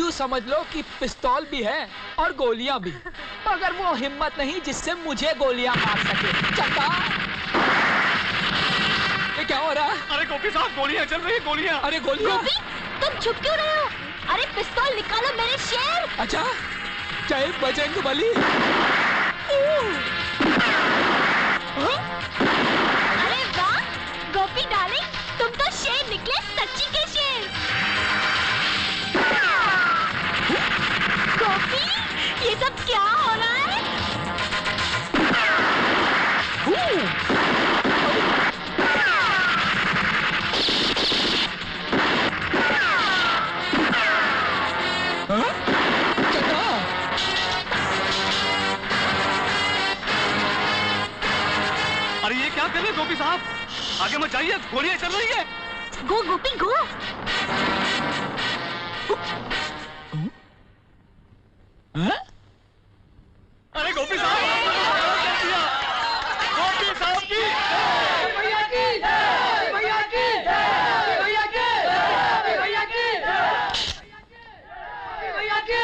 यूँ समझ लो कि पिस्तौल भी है और गोलियां भी, मगर वो हिम्मत नहीं जिससे मुझे गोलियां मार सके। चंदा, ये क्या हो रहा है? अरे गोपी साहब, गोलियां चल रही है, गोलियां। अरे गोलियां? गोपी, तुम छुप क्यों रहे हो? अरे पिस्तौल निकालो मेरे शेर। अच्छा, जय बजरंगबली। अरे वाह गोपी डार्लिंग, तुम तो शेर निकले, सच्ची के शेर। गोपी, ये सब क्या हो रहा है? अरे ये क्या कर रहे गोपी साहब? आगे मत जाइए, गोलियां चल रही है। गो गोपी गो। अरे गोपी साहब, गोपी साहब की भैया की भैया की भैया की भैया की भैया की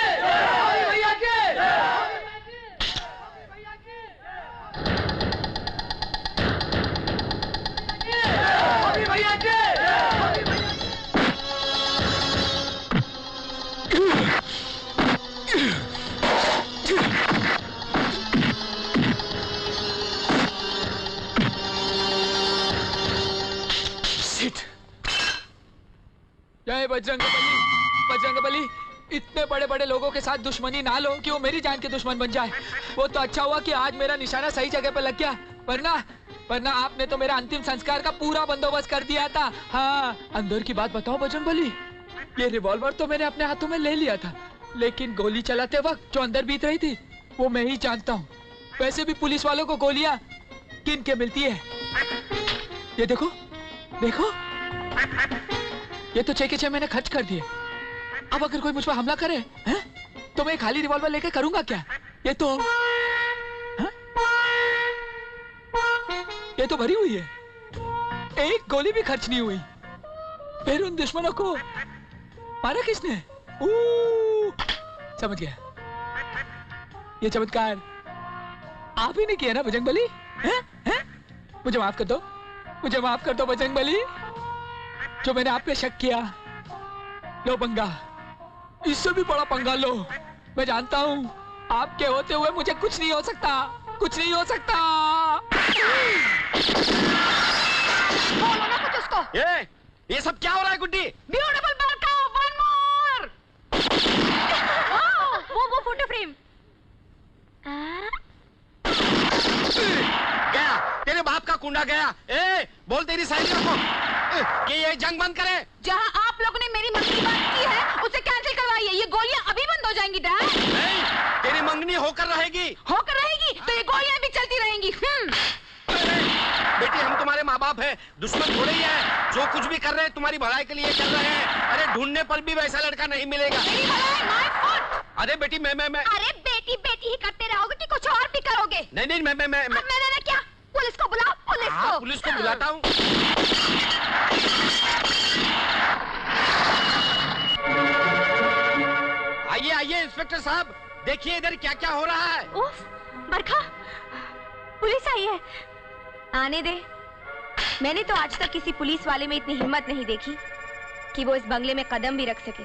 भैया की। जय बजरंगबली। बजरंगबली, इतने बड़े बड़े लोगों के साथ दुश्मनी ना लो कि वो मेरी जान के दुश्मन बन जाए। वो तो अच्छा हुआ कि आज मेरा निशाना सही जगह पे लग गया, वरना आपने तो मेरा अंतिम संस्कार का पूरा बंदोबस्त कर दिया था। हाँ, अंदर की बात बताओ बजरंगबली, ये रिवॉल्वर तो मैंने अपने हाथों में ले लिया था, लेकिन गोली चलाते वक्त जो अंदर बीत रही थी वो मैं ही जानता हूँ। वैसे भी पुलिस वालों को गोलियां किन के मिलती है। ये देखो देखो, ये तो 6 के 6 मैंने खर्च कर दिए। अब अगर कोई मुझ पर हमला करे हैं, तो मैं खाली रिवॉल्वर लेकर करूंगा क्या? ये तो भरी हुई है, एक गोली भी खर्च नहीं हुई। फिर उन दुश्मनों को मारा किसने? समझ गया, ये चमत्कार आप ही ने किया ना बजरंगबली? मुझे माफ कर दो, मुझे माफ कर दो बजरंगबली, जो मैंने आप पे शक किया। लो पंगा, इससे भी बड़ा पंगा लो। मैं जानता हूं आपके होते हुए मुझे कुछ नहीं हो सकता, कुछ नहीं हो सकता। बोलो ना कुछ उसको। ये सब क्या हो रहा है गुड्डी? ब्यूटीफुल बरका, वन मोर। वो फोटो फ्रेम गया, तेरे बाप का कुंडा गया। बोल तेरी सहेलियों को कि ये जंग बंद करे। जहां आप लोगों ने मेरी मंगनी बात की है उसे कैंसिल करवाइए। ये गोलियां अभी बंद हो जाएंगी डैड। नहीं, तेरी मंगनी होकर रहेगी। होकर रहेगी तो ये गोलियां भी चलती रहेंगी। बेटी, हम तुम्हारे माँ बाप हैं, दुश्मन थोड़े ही है। जो कुछ भी कर रहे हैं तुम्हारी भलाई के लिए कर रहे हैं। अरे ढूंढने पर भी वैसा लड़का नहीं मिलेगा। मेरी भलाई, my fault। अरे बेटी, मैं अरे बेटी बेटी ही करते रहोगे कि कुछ और भी करोगे? नहीं, मैं अब मैंने क्या? पुलिस को बुलाओ, पुलिस को। पुलिस को बुलाता हूँ। आइए इंस्पेक्टर साहब, देखिए इधर क्या क्या हो रहा है। उफ, बरखा, पुलिस आई है। आने दे। मैंने तो आज तक किसी पुलिस वाले में इतनी हिम्मत नहीं देखी कि वो इस बंगले में कदम भी रख सके।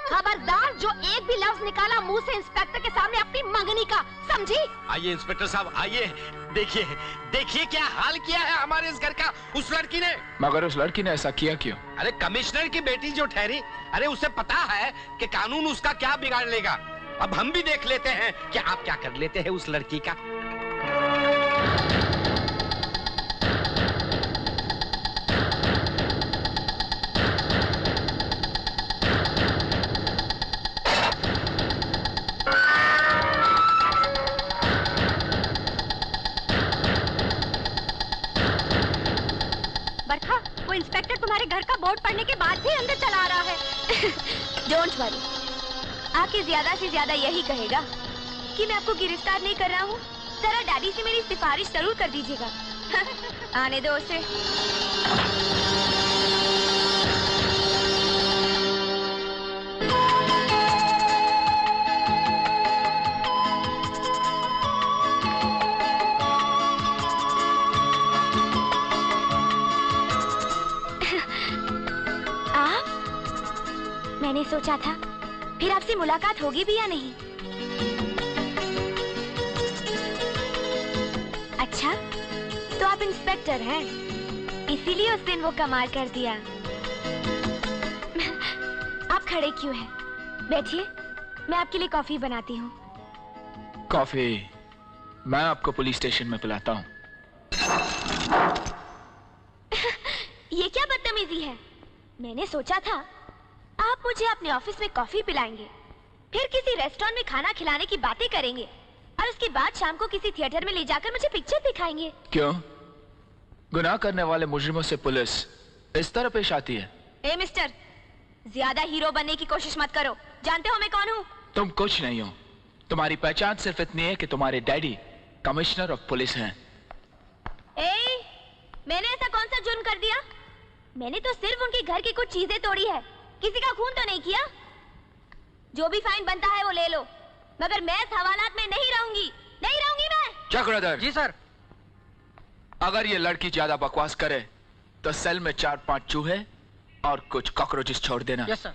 खबरदार, जो एक भी लफ्ज निकाला मुंह से इंस्पेक्टर के सामने अपनी मंगनी का, समझी? आइए इंस्पेक्टर साहब, आइए। देखिए क्या हाल किया है हमारे इस घर का उस लड़की ने। मगर उस लड़की ने ऐसा किया क्यों? अरे कमिश्नर की बेटी जो ठहरी, अरे उसे पता है कि कानून उसका क्या बिगाड़ लेगा। अब हम भी देख लेते हैं कि आप क्या कर लेते हैं उस लड़की का। बरखा, वो इंस्पेक्टर तुम्हारे घर का बोर्ड पढ़ने के बाद भी अंदर चला रहा है। डोंट वरी, आके ज्यादा से ज्यादा यही कहेगा कि मैं आपको गिरफ्तार नहीं कर रहा हूँ। जरा डैडी से मेरी सिफारिश जरूर कर दीजिएगा। आने दो उसे। फिर आपसे मुलाकात होगी भी या नहीं? अच्छा, तो आप इंस्पेक्टर हैं, इसीलिए उस दिन वो कमाल कर दिया। आप खड़े क्यों हैं? बैठिए, मैं आपके लिए कॉफी बनाती हूँ। कॉफी मैं आपको पुलिस स्टेशन में पिलाता हूँ। ये क्या बदतमीजी है? मैंने सोचा था आप मुझे अपने ऑफिस में कॉफी पिलाएंगे, फिर किसी रेस्टोरेंट में खाना खिलाने की बातें करेंगे और उसके बाद शाम को किसी थिएटर में ले जाकर मुझे पिक्चर दिखाएंगे। क्यों? गुनाह करने वाले मुजरिमों से पुलिस इस तरह पेश आती है? ए मिस्टर, ज्यादा हीरो बनने की कोशिश मत करो। जानते हो मैं कौन हूँ? तुम कुछ नहीं हो। तुम्हारी पहचान सिर्फ इतनी है कि तुम्हारे डैडी कमिश्नर ऑफ पुलिस हैं। मैंने ऐसा कौन सा जुर्म कर दिया? मैंने तो सिर्फ उनके घर की कुछ चीजें तोड़ी है, किसी का खून तो नहीं किया। जो भी फाइन बनता है वो ले लो, मगर मैं इस हवालात में नहीं रहूंगी मैं। चक्रधर जी सर। अगर ये लड़की ज्यादा बकवास करे तो सेल में 4-5 चूहे और कुछ कॉकरोचेस छोड़ देना। Yes sir.